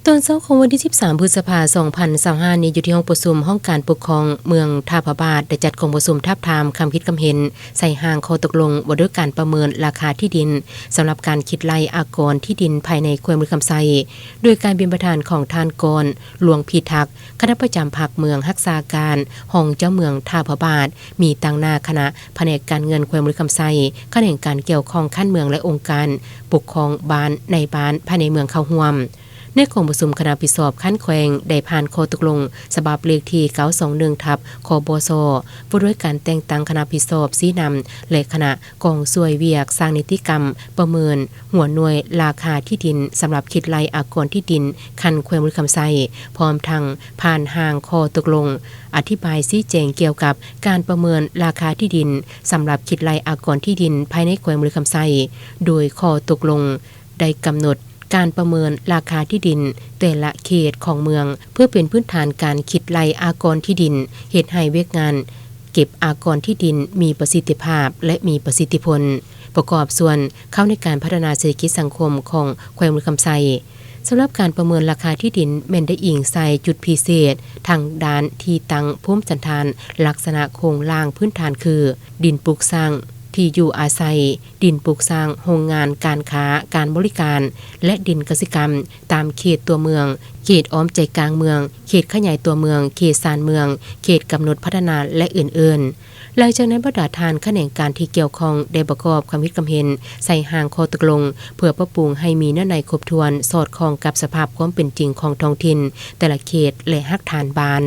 ตอนเช้าของวันที่ 13 พฤษภาคม 2025 นี้อยู่ที่ห้องประชุมห้องการปกครองเมืองท่าพระบาทได้จัดกองประชุมทาบทามคำคิดคำเห็นใส่ห่างข้อตกลงว่าด้วยการประเมินราคาที่ดินสำหรับการคิดไล่อากรที่ดินภายในแขวงเมืองคำไซโดยการเป็นประธานของท่านกรหลวงพิทักษ์คณะประจำภาคเมืองรักษาการห้องเจ้าเมืองท่าพระบาทมีตั้งหน้าคณะแผนกการเงินแขวงเมืองคำไซแขนงการเกี่ยวข้องขั้นเมืองและองค์การปกครองบ้านในบ้านภายในเมืองเข้าร่วมในกองประชุมคณะพิสอบขั้นแขวงได้ผ่านข้อตกลงฉบับเลขที่921ทับคบสผู้ด้วยการแต่งตั้งคณะพิสอบสีนำและคณะกองสวยเวียกสร้างนิติกรรมประเมินหัวหน่วยราคาที่ดินสำหรับคิดไล่อากรที่ดินคันแขวงเมืองคำไซพร้อมทั้งผ่านห่างข้อตกลงอธิบายชี้แจงเกี่ยวกับการประเมินราคาที่ดินสำหรับคิดไล่อากรที่ดินภายในแขวงเมืองคำไซโดยข้อตกลงได้กำหนดการประเมินราคาที่ดินแต่ละเขตของเมืองเพื่อเป็นพื้นฐานการคิดไล่อากรที่ดินเฮ็ดให้เวียกงานเก็บอากรที่ดินมีประสิทธิภาพและมีประสิทธิผลประกอบส่วนเข้าในการพัฒนาเศรษฐกิจสังคมของแขวงเมืองคำไซสำหรับการประเมินราคาที่ดินแม่นได้อิงใส่จุดพิเศษทางด้านที่ตั้งภูมิสันฐานลักษณะโครงล่างพื้นฐานคือดินปลูกสร้างที่อยู่อาศัยดินปลูกสร้างโรงงานการค้าการบริการและดินเกษตรกรรมตามเขตตัวเมืองเขตอ้อมใจกลางเมืองเขตขยายตัวเมืองเขตซานเมืองเขตกำหนดพัฒนาและอื่นๆหลังจากนั้นบรรดาทานแขนงการที่เกี่ยวข้องได้ประกอบความคิดความเห็นใส่ห่างข้อตกลงเพื่อปรับปรุงให้มีเนื้อในครบถ้วนสอดคล้องกับสภาพความเป็นจริงของท้องถิ่นแต่ละเขตและฮักฐานบ้าน